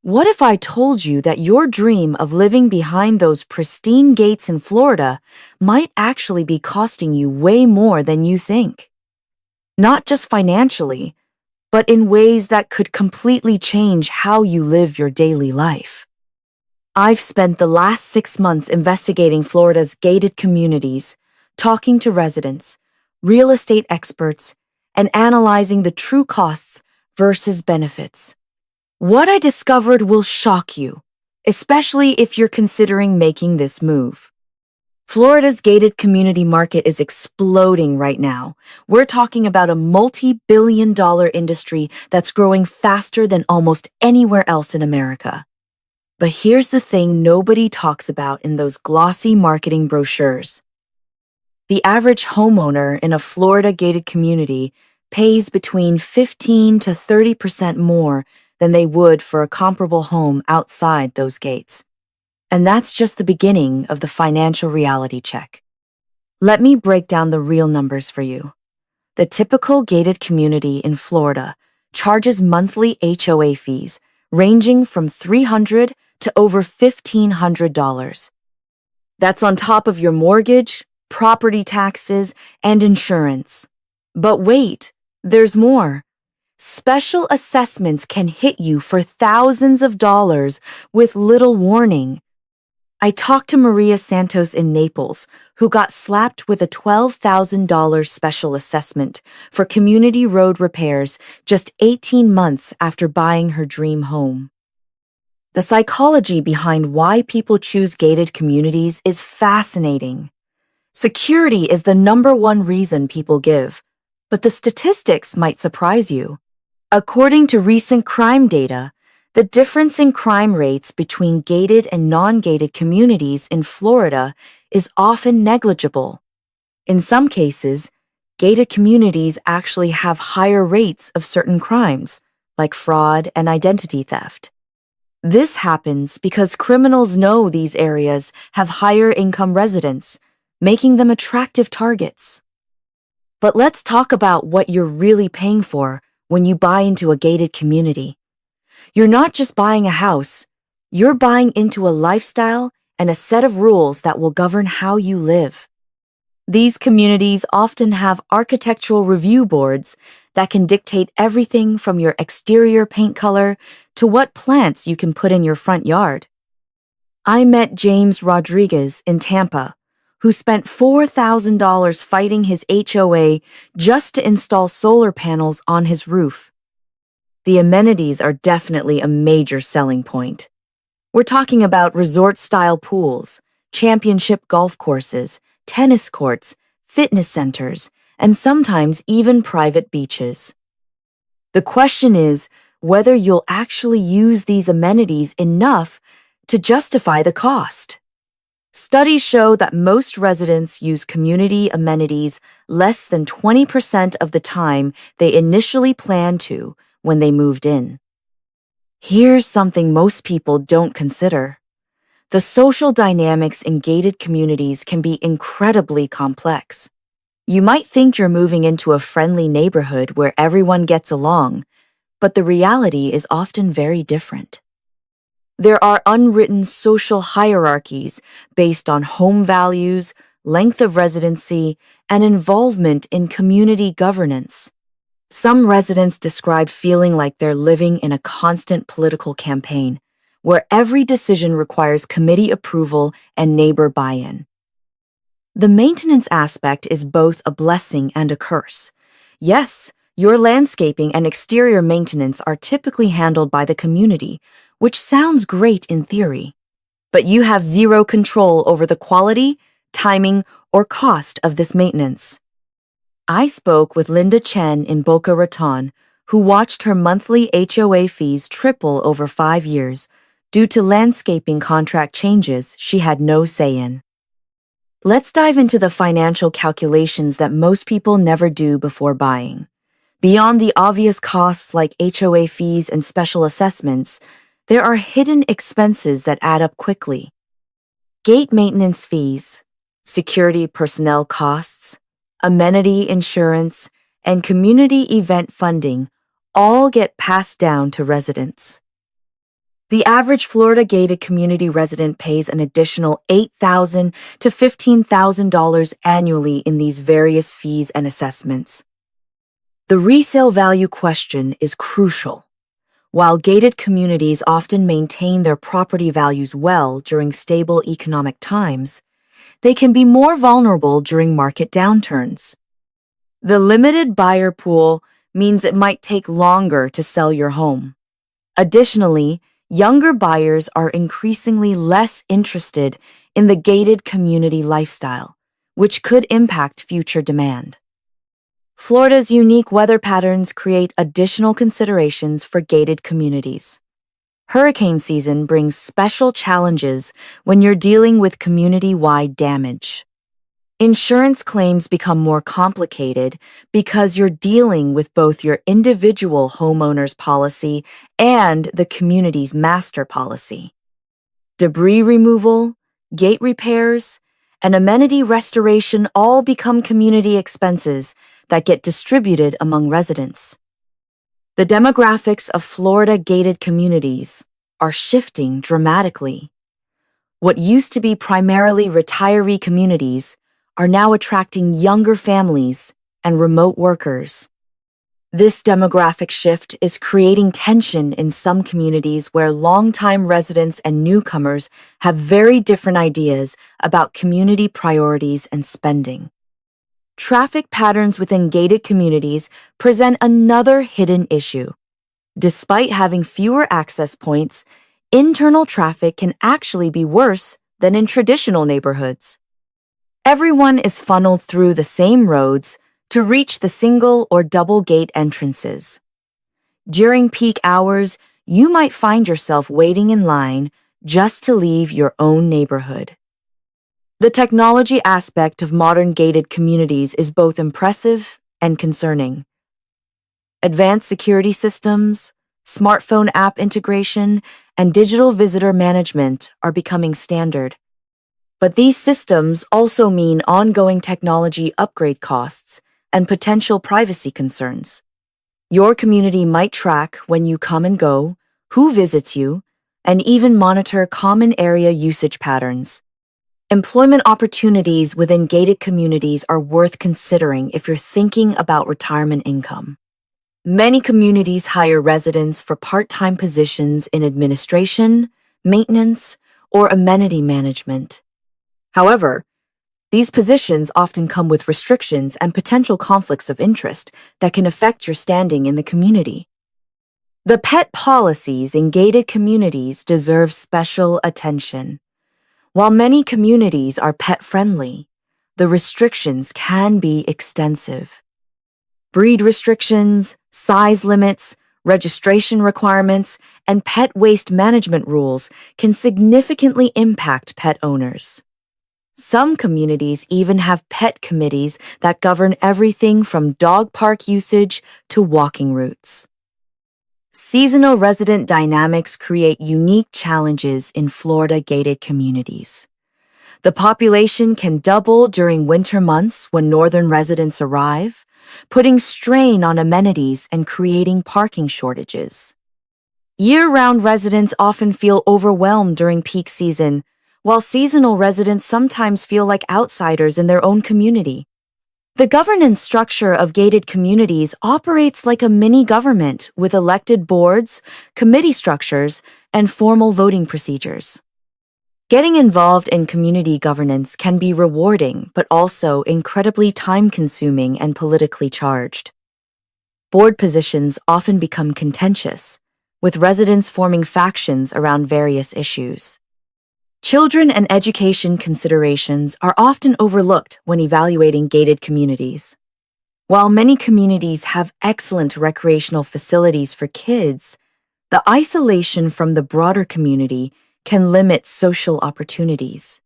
What if I told you that your dream of living behind those pristine gates in Florida might actually be costing you way more than you think? Not just financially, but in ways that could completely change how you live your daily life. I've spent the last 6 months investigating Florida's gated communities, talking to residents, real estate experts, and analyzing the true costs versus benefits. What I discovered will shock you, especially if you're considering making this move. Florida's gated community market is exploding right now. We're talking about a multi-billion-dollar industry that's growing faster than almost anywhere else in America. But here's the thing nobody talks about in those glossy marketing brochures. The average homeowner in a Florida gated community pays between 15 to 30% more than they would for a comparable home outside those gates. And that's just the beginning of the financial reality check. Let me break down the real numbers for you. The typical gated community in Florida charges monthly HOA fees ranging from $300 to over $1,500. That's on top of your mortgage, property taxes, and insurance. But wait, there's more. Special assessments can hit you for thousands of dollars with little warning. I talked to Maria Santos in Naples, who got slapped with a $12,000 special assessment for community road repairs just 18 months after buying her dream home. The psychology behind why people choose gated communities is fascinating. Security is the #1 reason people give, but the statistics might surprise you. According to recent crime data, the difference in crime rates between gated and non-gated communities in Florida is often negligible. In some cases, gated communities actually have higher rates of certain crimes, like fraud and identity theft. This happens because criminals know these areas have higher income residents, making them attractive targets. But let's talk about what you're really paying for when you buy into a gated community. You're not just buying a house, you're buying into a lifestyle and a set of rules that will govern how you live. These communities often have architectural review boards that can dictate everything from your exterior paint color to what plants you can put in your front yard. I met James Rodriguez in Tampa, who spent $4,000 fighting his HOA just to install solar panels on his roof. The amenities are definitely a major selling point. We're talking about resort-style pools, championship golf courses, tennis courts, fitness centers, and sometimes even private beaches. The question is whether you'll actually use these amenities enough to justify the cost. Studies show that most residents use community amenities less than 20% of the time they initially planned to when they moved in. Here's something most people don't consider. The social dynamics in gated communities can be incredibly complex. You might think you're moving into a friendly neighborhood where everyone gets along, but the reality is often very different. There are unwritten social hierarchies based on home values, length of residency, and involvement in community governance. Some residents describe feeling like they're living in a constant political campaign, where every decision requires committee approval and neighbor buy-in. The maintenance aspect is both a blessing and a curse. Yes, your landscaping and exterior maintenance are typically handled by the community, which sounds great in theory. But you have zero control over the quality, timing, or cost of this maintenance. I spoke with Linda Chen in Boca Raton, who watched her monthly HOA fees triple over 5 years due to landscaping contract changes she had no say in. Let's dive into the financial calculations that most people never do before buying. Beyond the obvious costs like HOA fees and special assessments, there are hidden expenses that add up quickly. Gate maintenance fees, security personnel costs, amenity insurance, and community event funding all get passed down to residents. The average Florida gated community resident pays an additional $8,000 to $15,000 annually in these various fees and assessments. The resale value question is crucial. While gated communities often maintain their property values well during stable economic times, they can be more vulnerable during market downturns. The limited buyer pool means it might take longer to sell your home. Additionally, younger buyers are increasingly less interested in the gated community lifestyle, which could impact future demand. Florida's unique weather patterns create additional considerations for gated communities. Hurricane season brings special challenges when you're dealing with community-wide damage. Insurance claims become more complicated because you're dealing with both your individual homeowner's policy and the community's master policy. Debris removal, gate repairs, and amenity restoration all become community expenses that get distributed among residents. The demographics of Florida gated communities are shifting dramatically. What used to be primarily retiree communities are now attracting younger families and remote workers. This demographic shift is creating tension in some communities where longtime residents and newcomers have very different ideas about community priorities and spending. Traffic patterns within gated communities present another hidden issue. Despite having fewer access points, internal traffic can actually be worse than in traditional neighborhoods. Everyone is funneled through the same roads to reach the single or double gate entrances. During peak hours, you might find yourself waiting in line just to leave your own neighborhood. The technology aspect of modern gated communities is both impressive and concerning. Advanced security systems, smartphone app integration, and digital visitor management are becoming standard. But these systems also mean ongoing technology upgrade costs and potential privacy concerns. Your community might track when you come and go, who visits you, and even monitor common area usage patterns. Employment opportunities within gated communities are worth considering if you're thinking about retirement income. Many communities hire residents for part-time positions in administration, maintenance, or amenity management. However, these positions often come with restrictions and potential conflicts of interest that can affect your standing in the community. The pet policies in gated communities deserve special attention. While many communities are pet-friendly, the restrictions can be extensive. Breed restrictions, size limits, registration requirements, and pet waste management rules can significantly impact pet owners. Some communities even have pet committees that govern everything from dog park usage to walking routes. Seasonal resident dynamics create unique challenges in Florida gated communities. The population can double during winter months when northern residents arrive, putting strain on amenities and creating parking shortages. Year-round residents often feel overwhelmed during peak season, while seasonal residents sometimes feel like outsiders in their own community. The governance structure of gated communities operates like a mini government with elected boards, committee structures, and formal voting procedures. Getting involved in community governance can be rewarding, but also incredibly time-consuming and politically charged. Board positions often become contentious, with residents forming factions around various issues. Children and education considerations are often overlooked when evaluating gated communities. While many communities have excellent recreational facilities for kids, the isolation from the broader community can limit social opportunities.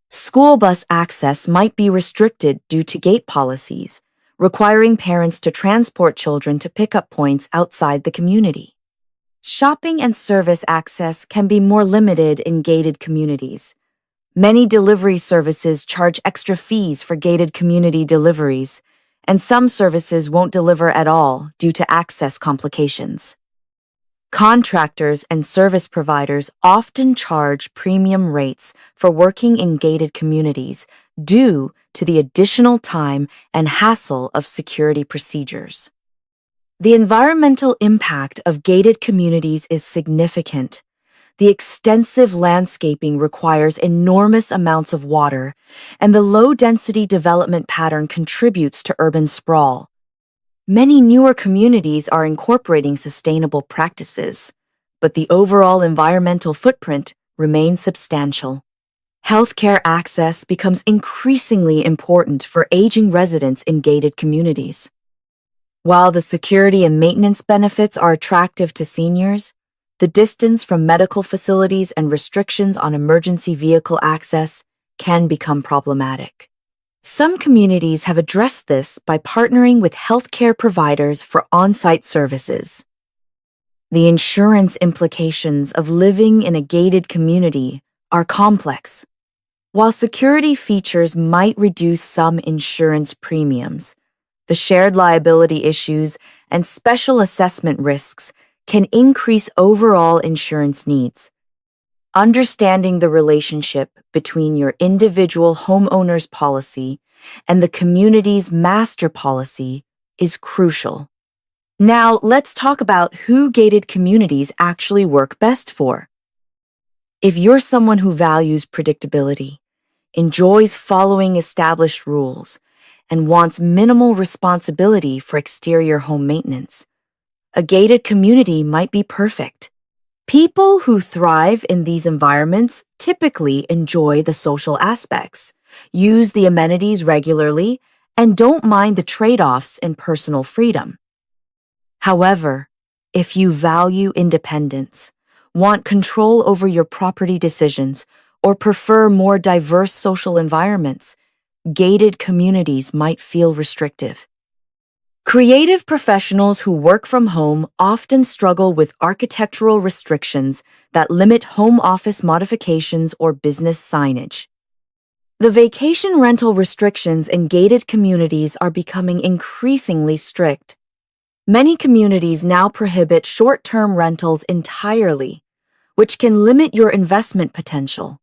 School bus access might be restricted due to gate policies, requiring parents to transport children to pickup points outside the community. Shopping and service access can be more limited in gated communities. Many delivery services charge extra fees for gated community deliveries, and some services won't deliver at all due to access complications. Contractors and service providers often charge premium rates for working in gated communities due to the additional time and hassle of security procedures. The environmental impact of gated communities is significant. The extensive landscaping requires enormous amounts of water, and the low-density development pattern contributes to urban sprawl. Many newer communities are incorporating sustainable practices, but the overall environmental footprint remains substantial. Healthcare access becomes increasingly important for aging residents in gated communities. While the security and maintenance benefits are attractive to seniors, the distance from medical facilities and restrictions on emergency vehicle access can become problematic. Some communities have addressed this by partnering with healthcare providers for on-site services. The insurance implications of living in a gated community are complex. While security features might reduce some insurance premiums, the shared liability issues and special assessment risks can increase overall insurance needs. Understanding the relationship between your individual homeowner's policy and the community's master policy is crucial. Now, let's talk about who gated communities actually work best for. If you're someone who values predictability, enjoys following established rules, and wants minimal responsibility for exterior home maintenance, a gated community might be perfect. People who thrive in these environments typically enjoy the social aspects, use the amenities regularly, and don't mind the trade-offs in personal freedom. However, if you value independence, want control over your property decisions, or prefer more diverse social environments, gated communities might feel restrictive. Creative professionals who work from home often struggle with architectural restrictions that limit home office modifications or business signage. The vacation rental restrictions in gated communities are becoming increasingly strict. Many communities now prohibit short-term rentals entirely, which can limit your investment potential.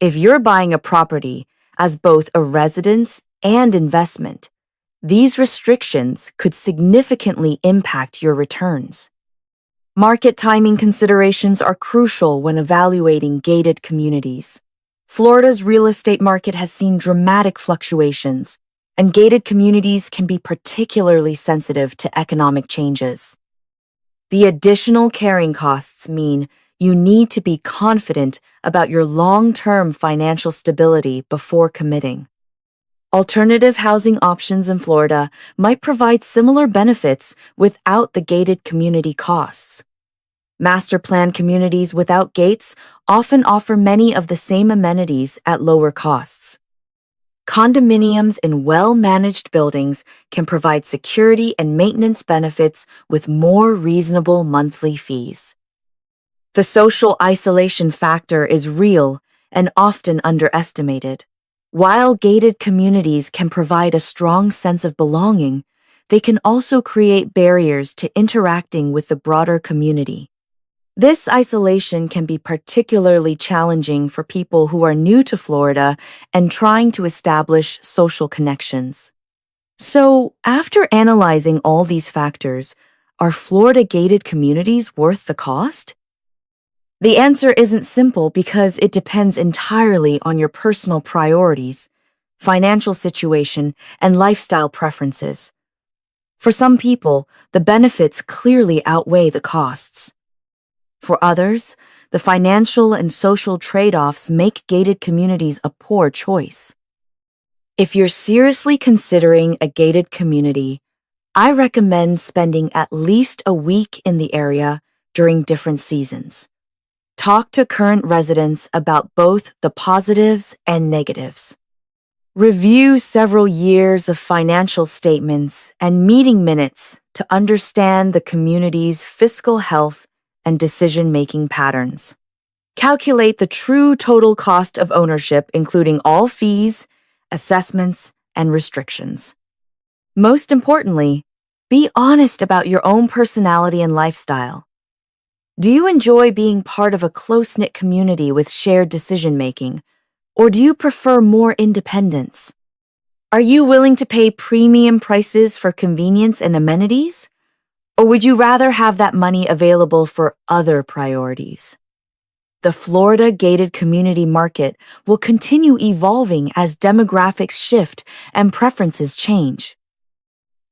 If you're buying a property as both a residence and investment, these restrictions could significantly impact your returns. Market timing considerations are crucial when evaluating gated communities. Florida's real estate market has seen dramatic fluctuations, and gated communities can be particularly sensitive to economic changes. The additional carrying costs mean you need to be confident about your long-term financial stability before committing. Alternative housing options in Florida might provide similar benefits without the gated community costs. Master plan communities without gates often offer many of the same amenities at lower costs. Condominiums in well-managed buildings can provide security and maintenance benefits with more reasonable monthly fees. The social isolation factor is real and often underestimated. While gated communities can provide a strong sense of belonging, they can also create barriers to interacting with the broader community. This isolation can be particularly challenging for people who are new to Florida and trying to establish social connections. So, after analyzing all these factors, are Florida gated communities worth the cost? The answer isn't simple because it depends entirely on your personal priorities, financial situation, and lifestyle preferences. For some people, the benefits clearly outweigh the costs. For others, the financial and social trade-offs make gated communities a poor choice. If you're seriously considering a gated community, I recommend spending at least a week in the area during different seasons. Talk to current residents about both the positives and negatives. Review several years of financial statements and meeting minutes to understand the community's fiscal health and decision-making patterns. Calculate the true total cost of ownership, including all fees, assessments, and restrictions. Most importantly, be honest about your own personality and lifestyle. Do you enjoy being part of a close-knit community with shared decision-making, or do you prefer more independence? Are you willing to pay premium prices for convenience and amenities? Or would you rather have that money available for other priorities? The Florida gated community market will continue evolving as demographics shift and preferences change.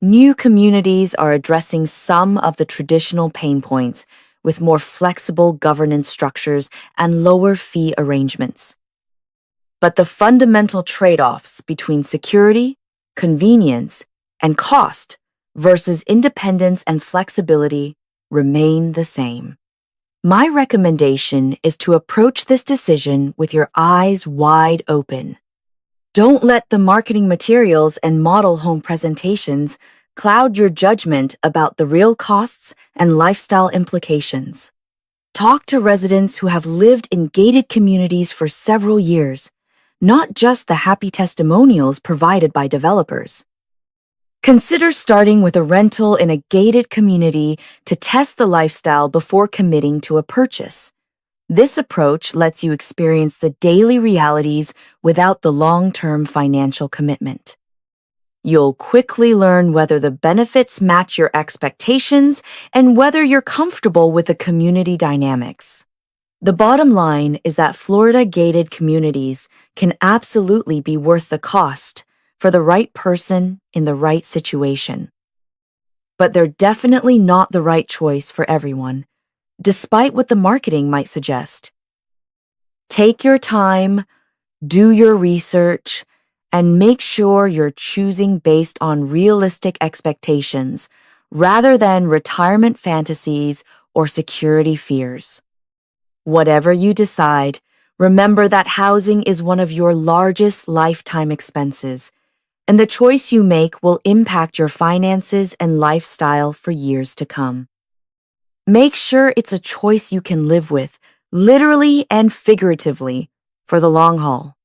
New communities are addressing some of the traditional pain points with more flexible governance structures and lower fee arrangements. But the fundamental trade-offs between security, convenience, and cost versus independence and flexibility remain the same. My recommendation is to approach this decision with your eyes wide open. Don't let the marketing materials and model home presentations cloud your judgment about the real costs and lifestyle implications. Talk to residents who have lived in gated communities for several years, not just the happy testimonials provided by developers. Consider starting with a rental in a gated community to test the lifestyle before committing to a purchase. This approach lets you experience the daily realities without the long-term financial commitment. You'll quickly learn whether the benefits match your expectations and whether you're comfortable with the community dynamics. The bottom line is that Florida gated communities can absolutely be worth the cost for the right person in the right situation. But they're definitely not the right choice for everyone, despite what the marketing might suggest. Take your time, do your research, and make sure you're choosing based on realistic expectations rather than retirement fantasies or security fears. Whatever you decide, remember that housing is one of your largest lifetime expenses, and the choice you make will impact your finances and lifestyle for years to come. Make sure it's a choice you can live with, literally and figuratively, for the long haul.